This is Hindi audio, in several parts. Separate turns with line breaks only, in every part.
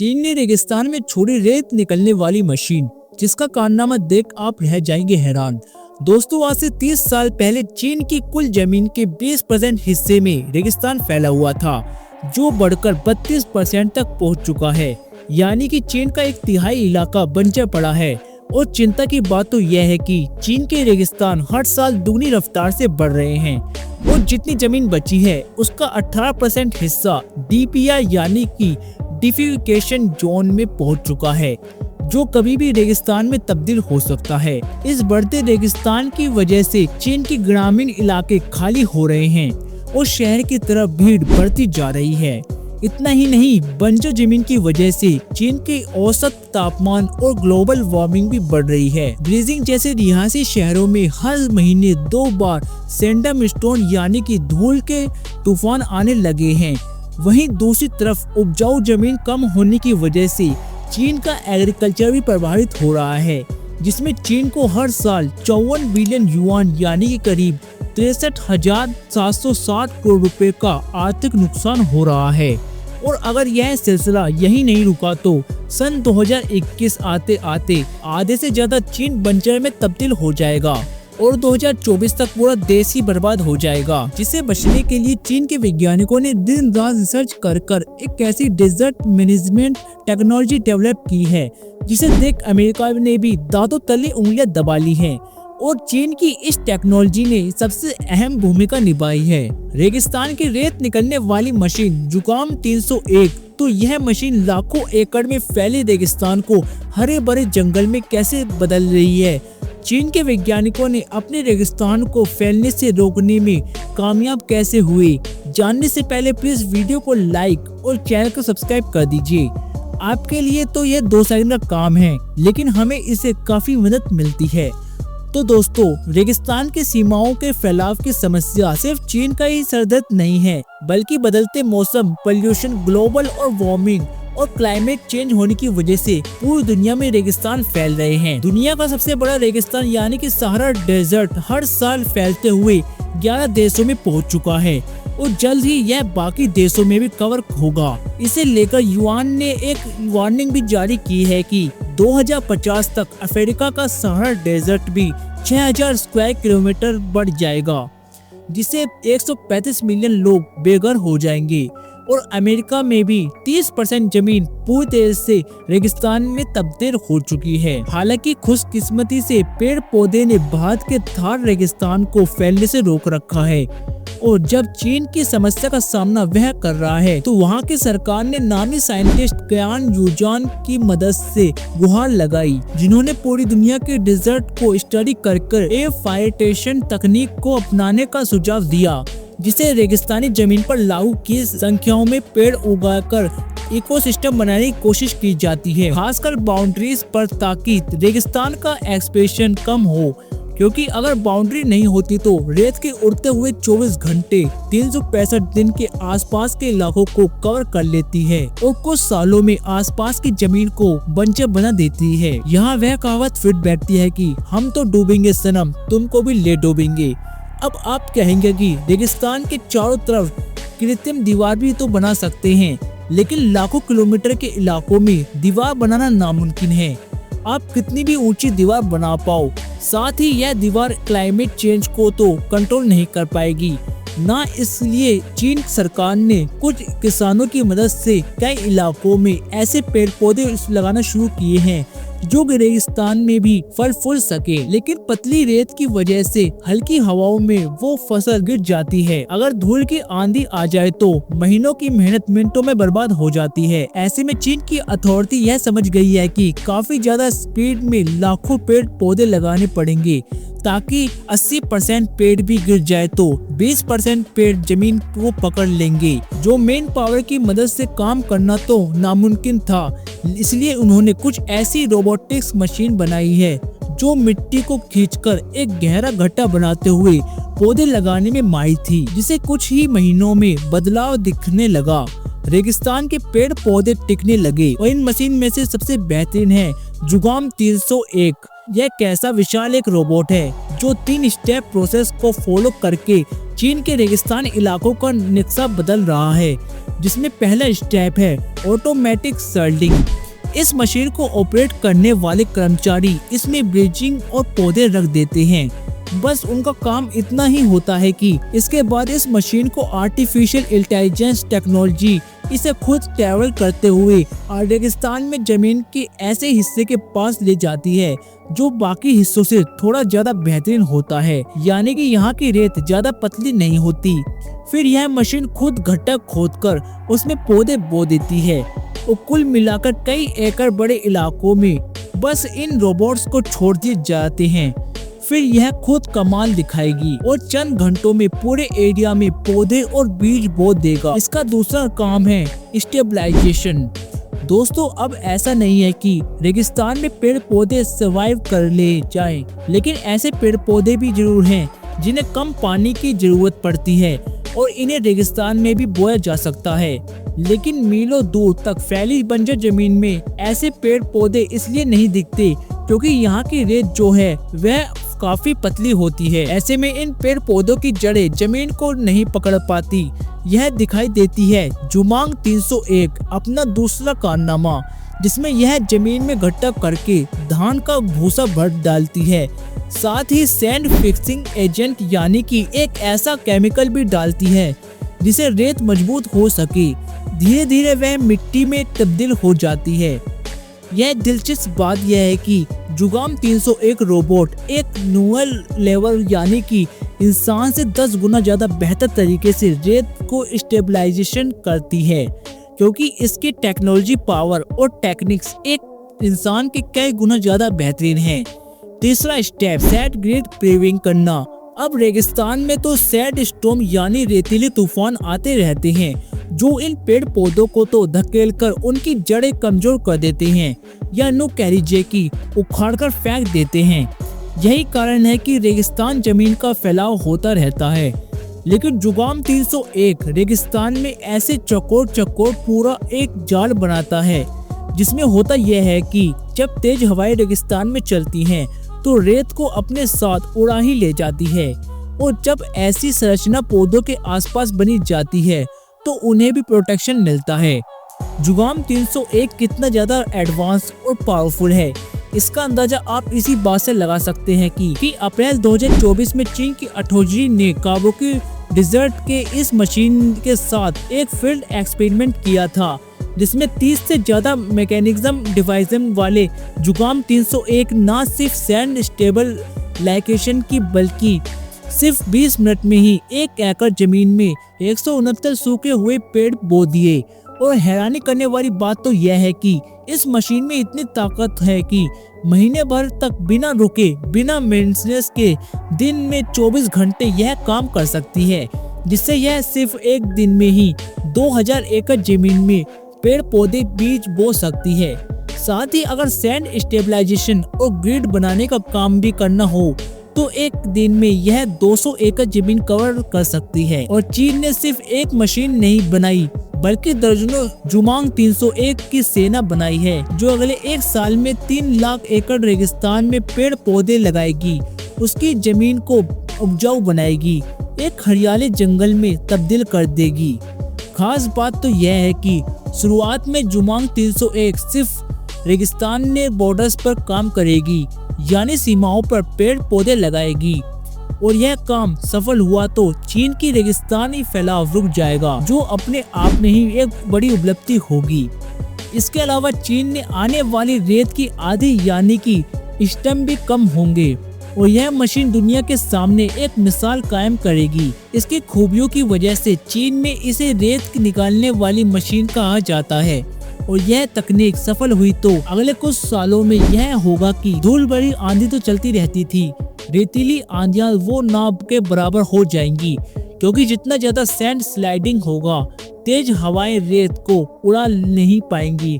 चीन ने रेगिस्तान में छोड़ी रेत निकलने वाली मशीन, जिसका कारनामा देख आप रह जाएंगे हैरान। दोस्तों, आज से 30 साल पहले चीन की कुल जमीन के 20% हिस्से में रेगिस्तान फैला हुआ था, जो बढ़कर 32% तक पहुंच चुका है। यानी कि चीन का 1/3 इलाका बंजर पड़ा है। और चिंता की बात तो यह है कि चीन के रेगिस्तान हर साल दुगनी रफ्तार से बढ़ रहे हैं और जितनी जमीन बची है उसका 18% हिस्सा DPR यानी कि डिफिकेशन जोन में पहुंच चुका है, जो कभी भी रेगिस्तान में तब्दील हो सकता है। इस बढ़ते रेगिस्तान की वजह से चीन के ग्रामीण इलाके खाली हो रहे हैं और शहर की तरफ भीड़ बढ़ती जा रही है। इतना ही नहीं, बंजर जमीन की वजह से चीन के औसत तापमान और ग्लोबल वार्मिंग भी बढ़ रही है। बीजिंग जैसे रिहायशी शहरों में हर महीने 2 बार सैंडम स्टॉर्म यानी कि धूल के तूफान आने लगे हैं। वहीं दूसरी तरफ उपजाऊ जमीन कम होने की वजह से चीन का एग्रीकल्चर भी प्रभावित हो रहा है, जिसमें चीन को हर साल 54 बिलियन युआन यानी कि करीब 63,760 करोड़ रुपए का आर्थिक नुकसान हो रहा है। और अगर यह सिलसिला यही नहीं रुका तो सन 2021 आते आते आधे से ज्यादा चीन बंजर में तब्दील हो जाएगा और 2024 तक पूरा देश ही बर्बाद हो जाएगा। जिसे बचने के लिए चीन के वैज्ञानिकों ने दिन रात रिसर्च कर एक ऐसी डेजर्ट मैनेजमेंट टेक्नोलॉजी डेवलप की है, जिसे देख अमेरिका ने भी दांतों तले उंगलियां दबा ली हैं। और चीन की इस टेक्नोलॉजी ने सबसे अहम भूमिका निभाई है। रेगिस्तान की रेत निकलने वाली मशीन जुकाम 301, तो यह मशीन लाखों एकड़ में फैले रेगिस्तान को हरे भरे जंगल में कैसे बदल रही है। चीन के वैज्ञानिकों ने अपने रेगिस्तान को फैलने से रोकने में कामयाब कैसे हुए, जानने से पहले प्लीज वीडियो को लाइक और चैनल को सब्सक्राइब कर दीजिए। आपके लिए तो यह 2 सेकंड का काम है, लेकिन हमें इससे काफी मदद मिलती है। तो दोस्तों, रेगिस्तान की सीमाओं के फैलाव की समस्या सिर्फ चीन का ही सरदर्द नहीं है, बल्कि बदलते मौसम, पोल्यूशन, ग्लोबल और वार्मिंग और क्लाइमेट चेंज होने की वजह से पूरी दुनिया में रेगिस्तान फैल रहे हैं। दुनिया का सबसे बड़ा रेगिस्तान यानी कि सहारा डेजर्ट हर साल फैलते हुए 11 देशों में पहुंच चुका है और जल्द ही यह बाकी देशों में भी कवर होगा। इसे लेकर युआन ने एक वार्निंग भी जारी की है कि 2050 तक अफ्रीका का सहारा डेजर्ट भी 6000 स्क्वायर किलोमीटर बढ़ जाएगा, जिससे 135 मिलियन लोग बेघर हो जाएंगे। और अमेरिका में भी 30% जमीन पूरी तरह से रेगिस्तान में तब्दील हो चुकी है। हालांकि खुशकिस्मती से पेड़ पौधे ने भारत के थार रेगिस्तान को फैलने से रोक रखा है। और जब चीन की समस्या का सामना वह कर रहा है, तो वहाँ की सरकार ने नामी साइंटिस्ट क्यान यूजान की मदद से गुहार लगाई, जिन्होंने पूरी दुनिया के डेजर्ट को स्टडी कर एफॉरेस्टेशन तकनीक को अपनाने का सुझाव दिया, जिसे रेगिस्तानी जमीन पर लागू की संख्याओं में पेड़ उगाकर इकोसिस्टम बनाने की कोशिश की जाती है, खासकर बाउंड्रीज पर, ताकि रेगिस्तान का एक्सपेंशन कम हो। क्योंकि अगर बाउंड्री नहीं होती तो रेत के उड़ते हुए 24 घंटे 365 दिन के आसपास के इलाकों को कवर कर लेती है और कुछ सालों में आसपास की जमीन को बंजर बना देती है। यहाँ वह कहावत फिट बैठती है कि हम तो डूबेंगे सनम, तुमको भी ले डूबेंगे। अब आप कहेंगे कि रेगिस्तान के चारों तरफ कृत्रिम दीवार भी तो बना सकते हैं, लेकिन लाखों किलोमीटर के इलाकों में दीवार बनाना नामुमकिन है। आप कितनी भी ऊंची दीवार बना पाओ, साथ ही यह दीवार क्लाइमेट चेंज को तो कंट्रोल नहीं कर पाएगी ना। इसलिए चीन सरकार ने कुछ किसानों की मदद से कई इलाकों में ऐसे पेड़ पौधे लगाना शुरू किए हैं जो रेगिस्तान में भी फल फूल सके, लेकिन पतली रेत की वजह से हल्की हवाओं में वो फसल गिर जाती है। अगर धूल की आंधी आ जाए तो महीनों की मेहनत मिनटों में बर्बाद हो जाती है। ऐसे में चीन की अथॉरिटी यह समझ गई है कि काफी ज्यादा स्पीड में लाखों पेड़ पौधे लगाने पड़ेंगे, ताकि 80% पेड़ भी गिर जाए तो 20% पेड़ जमीन को पकड़ लेंगे। जो मेन पावर की मदद से काम करना तो नामुमकिन था, इसलिए उन्होंने कुछ ऐसी रोबोटिक्स मशीन बनाई है जो मिट्टी को खींचकर एक गहरा गड्ढा बनाते हुए पौधे लगाने में माहिर थी, जिसे कुछ ही महीनों में बदलाव दिखने लगा। रेगिस्तान के पेड़ पौधे टिकने लगे और इन मशीन में से सबसे बेहतरीन है जुगाम 301। यह कैसा विशाल एक रोबोट है जो 3 स्टेप प्रोसेस को फॉलो करके चीन के रेगिस्तान इलाकों का नक्शा बदल रहा है। जिसमें पहला स्टेप है ऑटोमेटिक सर्डिंग। इस मशीन को ऑपरेट करने वाले कर्मचारी इसमें ब्रीजिंग और पौधे रख देते हैं। बस उनका काम इतना ही होता है कि इसके बाद इस मशीन को आर्टिफिशियल इंटेलिजेंस टेक्नोलॉजी इसे खुद ट्रैवल करते हुए रेगिस्तान में जमीन के ऐसे हिस्से के पास ले जाती है जो बाकी हिस्सों से थोड़ा ज्यादा बेहतरीन होता है, यानी कि यहाँ की रेत ज्यादा पतली नहीं होती। फिर यह मशीन खुद गड्ढा खोदकर उसमें पौधे बो देती है और कुल मिलाकर कई एकड़ बड़े इलाकों में बस इन रोबोट्स को छोड़ दिए जाते हैं। फिर यह खुद कमाल दिखाएगी और चंद घंटों में पूरे एरिया में पौधे और बीज बो देगा। इसका दूसरा काम है स्टेबलाइजेशन। दोस्तों, अब ऐसा नहीं है कि रेगिस्तान में पेड़ पौधे सर्वाइव कर ले जाएं, लेकिन ऐसे पेड़ पौधे भी जरूर हैं जिन्हें कम पानी की जरूरत पड़ती है और इन्हें रेगिस्तान में भी बोया जा सकता है। लेकिन मीलों दूर तक फैली बंजर जमीन में ऐसे पेड़ पौधे इसलिए नहीं दिखते क्योंकि यहाँ की रेत जो है वह काफी पतली होती है। ऐसे में इन पेड़ पौधों की जड़ें जमीन को नहीं पकड़ पाती। यह दिखाई देती है जुमांग 301 अपना दूसरा कारनामा, जिसमें यह जमीन में गड्ढा करके धान का भूसा भर डालती है। साथ ही सैंड फिक्सिंग एजेंट यानी कि एक ऐसा केमिकल भी डालती है जिसे रेत मजबूत हो सके। धीरे धीरे वह मिट्टी में तब्दील हो जाती है। यह दिलचस्प बात यह है कि जुगाम 301 रोबोट एक न्यूअल लेवल यानी कि इंसान से 10 गुना ज्यादा बेहतर तरीके से रेत को स्टेबलाइजेशन करती है, क्योंकि इसकी टेक्नोलॉजी पावर और टेक्निक्स एक इंसान के कई गुना ज्यादा बेहतरीन है। तीसरा स्टेप सैड ग्रेड प्रीविंग करना। अब रेगिस्तान में तो सैड स्टॉर्म यानी रेतीले तूफान आते रहते हैं जो इन पेड़ पौधों को तो धकेलकर उनकी जड़ें कमजोर कर देते हैं या नो कैरिजे की उखाड़कर फेंक देते हैं। यही कारण है कि रेगिस्तान जमीन का फैलाव होता रहता है। लेकिन जुगाम 301 रेगिस्तान में ऐसे चकोर पूरा एक जाल बनाता है, जिसमें होता यह है कि जब तेज हवाएं रेगिस्तान में चलती हैं तो रेत को अपने साथ उड़ा ही ले जाती है, और जब ऐसी संरचना पौधों के आसपास बनी जाती है तो उन्हें भी प्रोटेक्शन मिलता है। जुगाम 301 कितना ज्यादा एडवांस और पावरफुल है, इसका अंदाजा आप इसी बात से लगा सकते हैं कि अप्रैल 2024 में चीन की अठोजी ने काबोकी डिजर्ट के इस मशीन के साथ एक फील्ड एक्सपेरिमेंट किया था, जिसमें 30 से ज्यादा मैकेनिज्म डिवाइजन वाले जुगाम 301 न सिर्फ सैंड स्टेबलाइजेशन की बल्कि सिर्फ 20 मिनट में ही 1 एकड़ जमीन में 169 सूखे हुए पेड़ बो दिए। और हैरानी करने वाली बात तो यह है कि इस मशीन में इतनी ताकत है कि महीने भर तक बिना रुके बिना मेंटेनेंस के दिन में 24 घंटे यह काम कर सकती है, जिससे यह सिर्फ एक दिन में ही 2000 एकड़ जमीन में पेड़ पौधे बीज बो सकती है। साथ ही अगर सैंड स्टेबलाइजेशन और ग्रिड बनाने का काम भी करना हो तो एक दिन में यह 200 एकड़ जमीन कवर कर सकती है। और चीन ने सिर्फ एक मशीन नहीं बनाई बल्कि दर्जनों जुमांग 301 की सेना बनाई है, जो अगले 1 साल में 3 लाख एकड़ रेगिस्तान में पेड़ पौधे लगाएगी, उसकी जमीन को उपजाऊ बनाएगी, एक हरियाली जंगल में तब्दील कर देगी। खास बात तो यह है कि शुरुआत में जुमांग 301 सिर्फ रेगिस्तान में बॉर्डर्स पर काम करेगी, यानी सीमाओं पर पेड़ पौधे लगाएगी, और यह काम सफल हुआ तो चीन की रेगिस्तानी फैलाव रुक जाएगा, जो अपने आप में ही एक बड़ी उपलब्धि होगी। इसके अलावा चीन ने आने वाली रेत की आधी यानी कि स्टम भी कम होंगे, और यह मशीन दुनिया के सामने एक मिसाल कायम करेगी। इसकी खूबियों की वजह से चीन में इसे रेत निकालने वाली मशीन कहा जाता है, और यह तकनीक सफल हुई तो अगले कुछ सालों में यह होगा कि धूल भरी आंधी तो चलती रहती थी, रेतीली आंधियां वो नाव के बराबर हो जाएंगी, क्योंकि जितना ज्यादा सैंड स्लाइडिंग होगा तेज हवाएं रेत को उड़ा नहीं पाएंगी,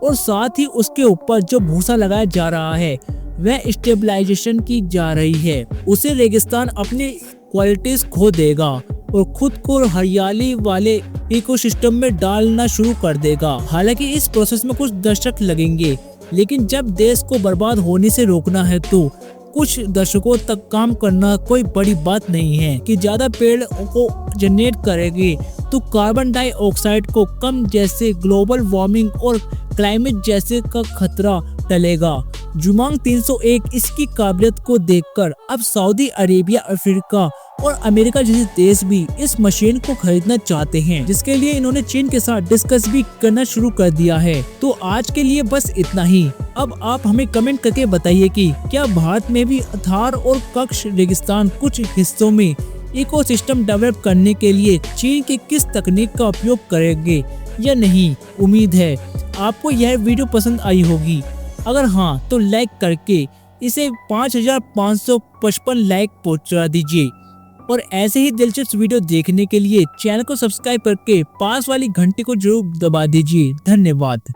और साथ ही उसके ऊपर जो भूसा लगाया जा रहा है वह स्टेबलाइजेशन की जा रही है। उसे रेगिस्तान अपनी क्वालिटीज खो देगा और खुद को हरियाली वाले इकोसिस्टम में डालना शुरू कर देगा। हालांकि इस प्रोसेस में कुछ दशक लगेंगे, लेकिन जब देश को बर्बाद होने से रोकना है तो कुछ दशकों तक काम करना कोई बड़ी बात नहीं है कि ज्यादा पेड़ को जनरेट करेगी तो कार्बन डाइऑक्साइड को कम जैसे ग्लोबल वार्मिंग और क्लाइमेट जैसे का खतरा टलेगा। जुमांग 301 इसकी काबिलियत को देखकर अब सऊदी अरेबिया, अफ्रीका और अमेरिका जैसे देश भी इस मशीन को खरीदना चाहते हैं, जिसके लिए इन्होंने चीन के साथ डिस्कस भी करना शुरू कर दिया है। तो आज के लिए बस इतना ही। अब आप हमें कमेंट करके बताइए कि क्या भारत में भी थार और कच्छ रेगिस्तान कुछ हिस्सों में इकोसिस्टम डेवलप करने के लिए चीन की किस तकनीक का उपयोग करेंगे या नहीं। उम्मीद है आपको यह वीडियो पसंद आई होगी। अगर हाँ तो लाइक करके इसे 5555 लाइक पहुंचा दीजिए और ऐसे ही दिलचस्प वीडियो देखने के लिए चैनल को सब्सक्राइब करके पास वाली घंटी को जरूर दबा दीजिए। धन्यवाद।